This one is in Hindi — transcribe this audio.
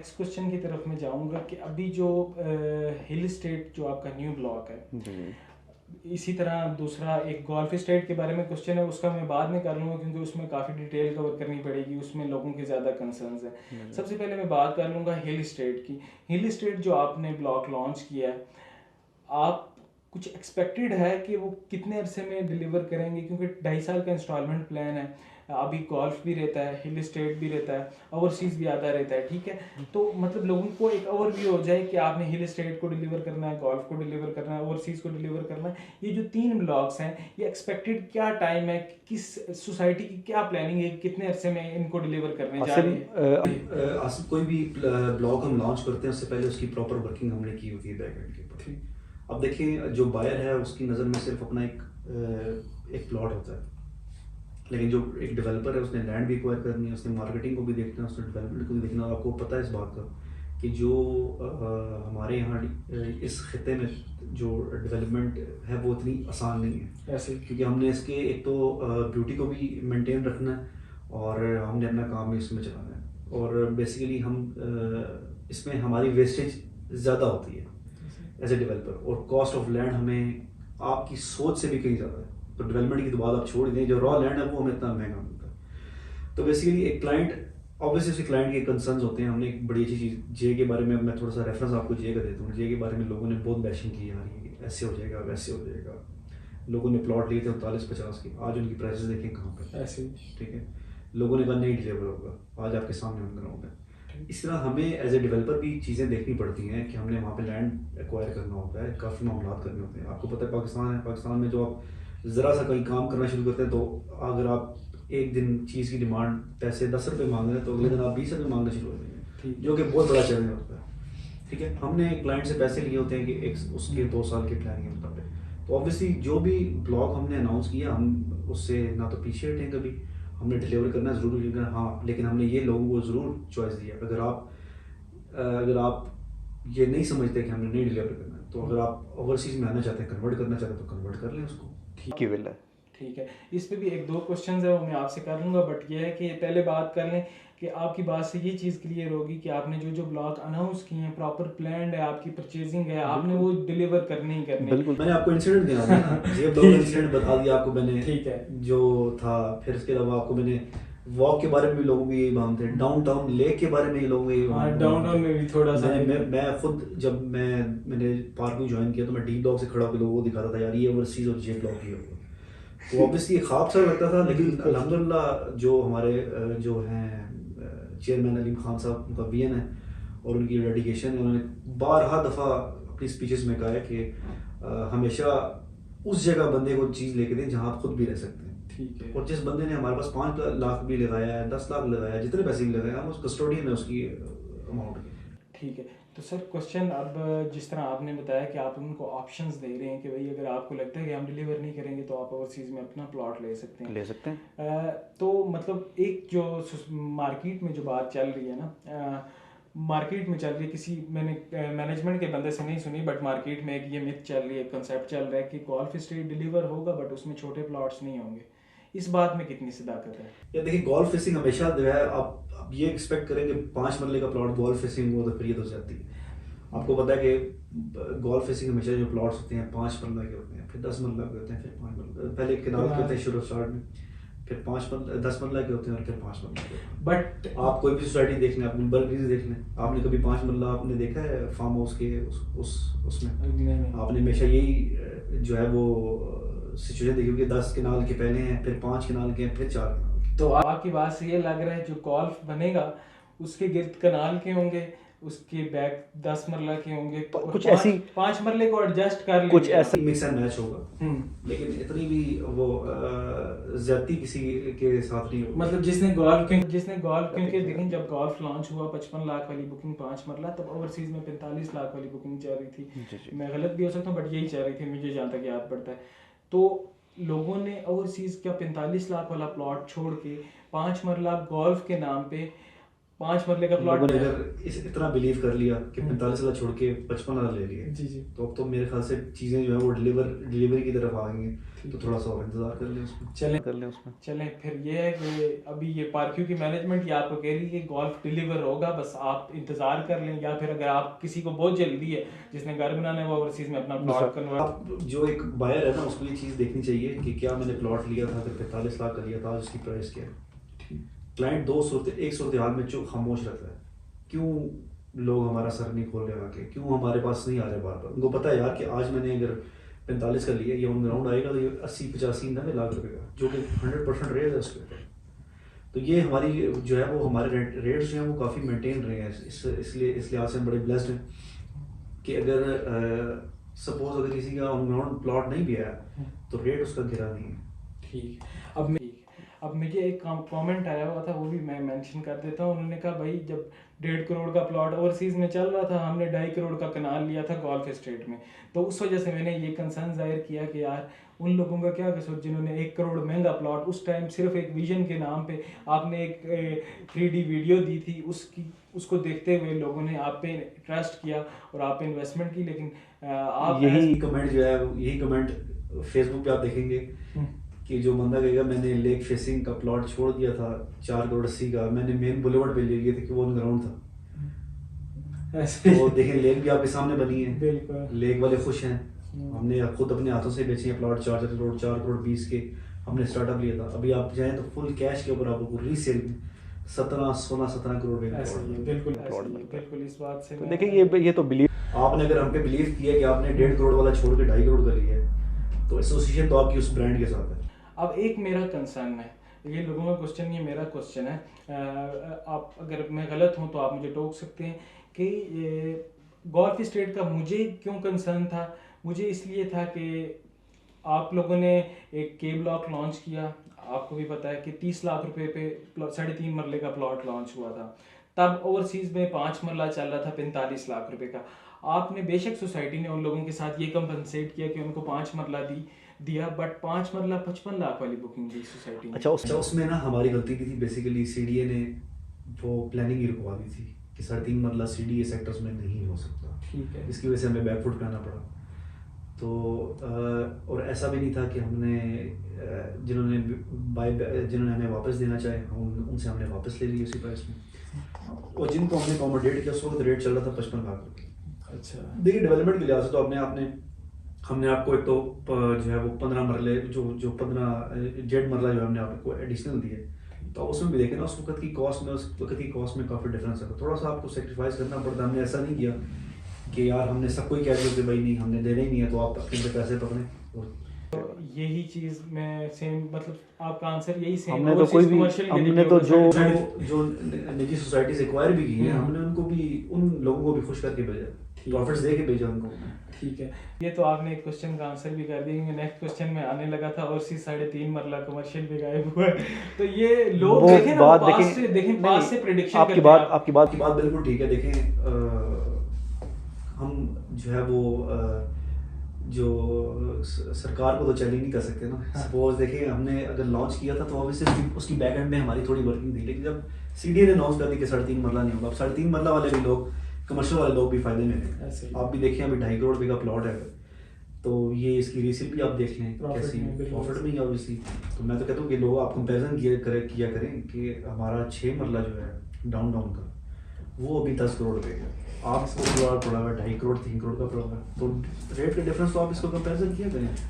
नेक्स्ट क्वेश्चन की तरफ मैं जाऊंगा कि अभी जो हिल स्टेट जो आपका न्यू ब्लॉक है, जी इसी तरह दूसरा एक गोल्फ स्टेट के बारे में क्वेश्चन है, उसका मैं बाद में कर लूँगा क्योंकि उसमें काफ़ी डिटेल कवर करनी पड़ेगी, उसमें लोगों के ज़्यादा कंसर्न्स हैं। जी। सबसे पहले मैं बात कर लूँगा हिल स्टेट की। हिल स्टेट जो आपने ब्लॉक लॉन्च किया है, आप कुछ एक्सपेक्टेड है कि वो कितने अरसे में डिलीवर करेंगे, क्योंकि 2.5 साल का इंस्टॉलमेंट प्लान है। अभी गोल्फ भी रहता है, हिल स्टेट भी रहता है, ओवरसीज़ भी आता रहता है, ठीक है। तो मतलब लोगों को एक ओवरव्यू हो जाए कि आपने हिल स्टेट को डिलीवर करना है, गोल्फ को डिलीवर करना है, ओवरसीज़ को डिलीवर करना है। ये जो 3 ब्लॉक्स हैं, ये एक्सपेक्टेड क्या टाइम है, किस सोसाइटी की क्या प्लानिंग है, कितने अरसे में इनको डिलीवर करने जा रही है? आसिफ, कोई भी ब्लॉग हम लॉन्च करते हैं उससे पहले उसकी प्रॉपर वर्किंग हमने की होती है बैकएंड के ऊपर। ठीक। अब देखिए, जो बायर है उसकी नज़र में सिर्फ अपना एक प्लॉट होता है, लेकिन जो एक डेवलपर है उसने लैंड भी एक्वायर करनी है, उसने मार्केटिंग को भी देखना है, उसने डेवलपमेंट को भी देखना है। आपको पता है इस बात का कि जो हमारे यहाँ इस खत्े में जो डेवलपमेंट है वो इतनी आसान नहीं है, ऐसे क्योंकि हमने इसके एक तो ब्यूटी को भी मेंटेन रखना है और हमने अपना काम भी इसमें चलाना है। और बेसिकली हम इसमें हमारी वेस्टेज ज़्यादा होती है एज ए डेवलपर, और कॉस्ट ऑफ लैंड हमें आपकी सोच से भी कहीं ज़्यादा है। तो डेवलपमेंट की तो बात आप छोड़ दें, जो रॉ लैंड है वो हमें इतना महंगा मिलता है। तो बेसिकली एक क्लाइंट, ऑब्वियसली उसके क्लाइंट के कंसर्न्स होते हैं। हमने एक बड़ी अच्छी चीज़ जे के बारे में, मैं थोड़ा सा रेफरेंस आपको जे का देता हूँ। जे के बारे में लोगों ने बहुत बैशिंग की यार, ये ऐसे हो जाएगा वैसे हो जाएगा। लोगों ने प्लॉट लिए थे 39-50 के, आज उनकी प्राइसेस देखें कहाँ पर, ऐसे ठीक है। लोगों ने कहा नहीं डिलीवर होगा, आज आपके सामने ऑन ग्राउंड है। इस तरह हमें एज ए डेवलपर भी चीज़ें देखनी पड़ती हैं कि हमने वहाँ पे लैंड एक्वायर करना होता है, काफ़ी मामला करने होते हैं। आपको पता है पाकिस्तान है, पाकिस्तान में जो आप ज़रा सा कहीं काम करना शुरू करते हैं तो अगर आप एक दिन चीज़ की डिमांड पैसे 10 रुपये मांग रहे हैं तो अगले दिन आप 20 रुपये मांगना शुरू हो जाएंगे, जो कि बहुत बड़ा चैलेंज होता है, ठीक है। हमने क्लाइंट से पैसे लिए होते हैं कि एक उसके 2 साल की प्लानिंग के मुताबिक। तो ऑब्वियसली जो भी ब्लॉग हमने अनाउंस किया, हम उससे ना तो पीछे हटें कभी, हमने डिलीवर करना ज़रूर डिलीवर करना, हाँ। लेकिन हमने ये लोगों को ज़रूर चॉइस दिया, अगर आप ये नहीं समझते कि हमने नहीं डिलीवर करना है, तो अगर आप ओवरसीज़ में आना चाहते हैं, कन्वर्ट करना चाहते हैं, तो कन्वर्ट कर लें उसको। ठीक है, ठीक है। इस पे भी एक दो क्वेश्चंस है वो मैं आपसे कर लूँगा, बट ये है कि पहले बात कर लें कि आपकी बात से ये चीज़ क्लियर होगी कि आपने जो जो ब्लॉक अनाउंस किए हैं, प्रॉपर प्लान्ड है, आपकी परचेजिंग है, आपने वो डिलीवर करने ही करने। बिल्कुल, मैंने आपको इंसिडेंट दिया था ना, ये ब्लॉग इंसिडेंट बता दिया आपको मैंने, ठीक है। जो था। फिर इसके अलावा आपको मैंने वॉक के बारे में भी लोगों को यही मांगते हैं, डाउन टाउन लेक के बारे में लोगों को यही हाँ, डाउनटाउन में भी थोड़ा सा मैं खुद जब मैंने पार्क में ज्वाइन किया तो मैं डी ब्लॉक से खड़ा होकर लोगों को दिखाता था यार ये ओवरसीज और जे ब्लॉक ही होगा। तो ऑब्वियसली ख्वाब सा लगता था, लेकिन अल्हम्दुलिल्लाह जो हमारे जो हैं चेयरमैन अलीम खान साहब, उनका विजन है और उनकी डेडिकेशन है। उन्होंने बारहा दफ़ा अपनी स्पीचेस में कहा है कि हमेशा उस जगह बंदे को चीज़ लेके दें जहाँ आप खुद भी रह सकते हैं, ठीक है। और जिस बंदे ने हमारे पास 5 लाख भी लगाया है, 10 लाख लगाया है, जितने पैसे भी लगाए, हम उस कस्टोडियन है उसकी अमाउंट के। ठीक है। तो सर क्वेश्चन, अब जिस तरह आपने बताया कि आप उनको ऑप्शंस दे रहे हैं कि भाई अगर आपको लगता है कि हम डिलीवर नहीं करेंगे तो आप ओवरसीज़ में अपना प्लॉट ले सकते हैं। तो मतलब एक जो मार्केट में जो बात चल रही है ना, मार्केट में चल रही है, किसी मैंने मैनेजमेंट के बंदे से नहीं सुनी, बट मार्केट में एक ये मिथ चल रही है, कंसेप्ट चल रहा है कि गोल्फ स्टेट डिलीवर होगा बट उसमें छोटे प्लॉट्स नहीं होंगे। इस बात में कितनी सदाकत है? या देखिए, गोल्फ फेसिंग हमेशा जो है, आप ये एक्सपेक्ट करेंगे 5 मरले का प्लॉट गोल्फ फेसिंग हो तो फिर ये तो जाती है। आपको पता है कि गोल्फ फेसिंग हमेशा जो प्लॉट्स होते हैं 5 मरला के होते हैं, फिर 10 मरला के होते हैं, फिर 5 मरला, पहले किनाल के होते हैं शुरू स्टार्ट में, फिर 10 मरला के होते हैं और फिर 5 मरला के होते हैं। बट आप कोई भी सोसाइटी देख लें, आप गुलबर्ग देख लें, आपने कभी 5 मरला आपने देखा है फार्म हाउस के उसमें? नहीं। आपने हमेशा यही जो है वो सिचुएशन देखी होगी, 10 किनाल के पहले हैं, फिर 5 किनाल के हैं, फिर 4 किनाल के। तो आपकी बात से ये लग रहा है जो गोल्फ बनेगा उसके गिर्द कनाल के होंगे, उसके बैक 10 मरला के होंगे, कुछ ऐसी 5 मरले को एडजस्ट कर कुछ लेंगे। ऐसा मिक्स एंड मैच होगा, लेकिन इतनी भी वो ज्यादती किसी के साथ नहीं होगी। मतलब जिसने गोल्फ क्योंकि देखें जब गोल्फ लॉन्च हुआ 55 लाख वाली बुकिंग 5 मरला, तब ओवरसीज में 45 लाख वाली बुकिंग चल रही थी। मैं गलत भी हो सकता हूँ बट यही चल रही थी, मुझे जहाँ तक याद पड़ता है। तो लोगों ने ओवरसीज का 45 लाख वाला प्लॉट छोड़ के 5 मरला गोल्फ के नाम पे 5 मरले का प्लॉट लोगों ने अगर इतना बिलीव कर लिया कि 45 वाला छोड़ के 55 वाला ले लिया, जी जी तो अब तो मेरे ख्याल से चीज़ें जो है वो डिलीवरी की तरफ आ गई हैं, तो थोड़ा सा और इंतजार कर लें उसमें, चलें फिर ये है कि अभी ये पार्किंग की मैनेजमेंट ये आपको कह रही है कि गोल्फ डिलीवर होगा, बस आप इंतज़ार कर लें, या फिर अगर आप किसी को बहुत जल्दी है जिसने घर बनाना है वो ओवरसीज़ में अपना प्लॉट कन्वर्ट। आप जो एक बायर है ना उसको ये चीज़ देखनी चाहिए कि क्या मैंने प्लॉट लिया था, अगर 45 लाख का लिया था, उसकी प्राइस क्या है। क्लाइंट एक सूरत हाल में चुप खामोश रहता है, क्यों लोग हमारा सर नहीं खोल रहे आके, क्यों हमारे पास नहीं आ रहे बार बार। उनको पता है यार कि आज मैंने अगर 45 का लिया, ये ऑन ग्राउंड आएगा तो ये 80-85-90 लाख रुपए का, जो कि 100% रेट है उसके ऊपर। तो ये हमारी जो है वो हमारे रेट्स जो हैं वो काफ़ी मेंटेन रहे हैं, इसलिए इस लिहाज से हम बड़े ब्लेस्ड हैं कि अगर सपोज अगर किसी का ऑन ग्राउंड प्लॉट नहीं भी आया तो रेट उसका गिरा नहीं है। ठीक। अब मुझे एक कमेंट आया हुआ था, वो भी मैं मेंशन कर देता हूँ। उन्होंने कहा भाई जब 1.5 करोड़ का प्लॉट ओवरसीज़ में चल रहा था, हमने 2.5 करोड़ का कनाल लिया था गोल्फ एस्टेट में, तो उस वजह से मैंने ये कंसर्न जाहिर किया कि यार उन लोगों का क्या कसूर जिन्होंने 1 करोड़ महंगा प्लॉट उस टाइम सिर्फ एक विजन के नाम पे आपने एक 3D वीडियो दी थी, उसको देखते हुए लोगों ने आप पे ट्रस्ट किया और आप पे इन्वेस्टमेंट की, लेकिन आप यही कमेंट जो है यही कमेंट फेसबुक पे आप देखेंगे कि जो बंदा कहेगा मैंने लेक फेसिंग का प्लॉट छोड़ दिया था 4 करोड़ 80 का, मैंने मेन बुलेवर्ड पे ले लिया था कि वो ऑन ग्राउंड था। ऐसे तो देखें लेक भी आपके सामने बनी है, बिल्कुल लेक वाले खुश हैं। हमने खुद अपने हाथों से बेचे हैं प्लॉट 4 करोड़ 20 के, हमने स्टार्टअप लिया था। अभी आप जाएं तो फुल कैश के ऊपर आपको रीसेल में 17 करोड़ रुपए का बिल्कुल इस बात से तो देखिए ये तो बिलीव आपने अगर हम पे बिलीव किया कि आपने 1.5 करोड़ वाला छोड़ के 2.5 करोड़ का लिया है, तो एसोसिएशन तो आपकी उस ब्रांड के साथ है। अब एक मेरा कंसर्न है, ये लोगों का क्वेश्चन, ये मेरा क्वेश्चन है, आप अगर मैं गलत हूँ तो आप मुझे टोक सकते हैं कि गोल्फ स्टेट का मुझे क्यों कंसर्न था। मुझे इसलिए था कि आप लोगों ने एक के ब्लॉक लॉन्च किया, आपको भी पता है कि 30 लाख रुपए पे 3.5 मरले का प्लॉट लॉन्च हुआ था, तब ओवरसीज़ में 5 मरला चल रहा था 45 लाख रुपए का। आपने बेशक सोसाइटी ने उन लोगों के साथ ये कंपनसेट किया कि उनको 5 मरला दिया, बट 5 मरला 55 लाख वाली बुकिंग दी सोसाइटी ने। अच्छा उसमें ना हमारी गलती की थी, बेसिकली सीडीए ने वो प्लानिंग ही रुकवा दी थी कि 3.5 मरला सीडीए सेक्टर्स में नहीं हो सकता। ठीक है, इसकी वजह से हमें बैकफुट करना पड़ा। तो और ऐसा भी नहीं था कि हमने जिन्होंने हमें वापस देना चाहे हम उनसे हमने वापस ले लिया उसी प्राइस में, और जिनको हमने अकोमोडेट किया उस वक्त रेट चल रहा था 55 लाख रुपये। अच्छा देखिए डेवलपमेंट के लिहाज से तो हमने आपको एक तो जो है वो 15 मरले जो 15 जेड मरला जो हमने आपको एडिशनल दिए, तो उसमें भी देखें ना उस वक्त की कॉस्ट में काफ़ी डिफरेंस है, तो थोड़ा सा आपको सेक्रीफाइस करना पड़ता है। हमने ऐसा नहीं किया कि यार हमने सबको ही कह दिया कि भाई नहीं हमने देना ही नहीं है तो आप अपने पे पैसे पकड़ें। तो यही चीज़ में सेम, मतलब आपका आंसर यही सेम। हमने तो कोई भी हमने तो जो निजी सोसाइटीज एक्वायर भी की है हमने उनको भी उन लोगों को भी खुश करके भेजा, प्रॉफिट्स दे के भेजा उनको। ठीक है, ये तो आपने एक क्वेश्चन का आंसर भी कर दिया, क्योंकि नेक्स्ट क्वेश्चन में आने लगा था और सी 3.5 मरला कमर्शियल भी गायब हुआ है। तो ये लोग देखें ना, पास से प्रेडिक्शन आपकी बात बिल्कुल ठीक है। देखें हम जो है वो जो सरकार को तो चैलेंज नहीं कर सकते ना। सपोज देखिए हमने अगर लॉन्च किया था तो ऑब्वियसली उसकी बैक एंड में हमारी थोड़ी वर्किंग थी, लेकिन जब सीडीए ने अनाउंस कर दी कि 3.5 मरला नहीं होगा, अब 3.5 मरला वाले भी लोग, कमर्शियल वाले लोग भी फायदे में हैं। आप भी देखिए अभी 2.5 करोड़ रुपये का प्लॉट है, तो ये इसकी रीसेल भी आप देख लें कैसी प्रॉफिट में ही ऑब्वियसली। तो मैं तो कहता हूँ कि लोग आप कंपेरिजन किया करें कि हमारा 6 मरला जो है डाउन का वो अभी 10 करोड़ रुपये का, आपको पड़ा हुआ 2.5 करोड़ 3 करोड़ का पड़ा हुआ है, तो रेट का डिफरेंस तो आप इसको कंपेरिजन किया करें।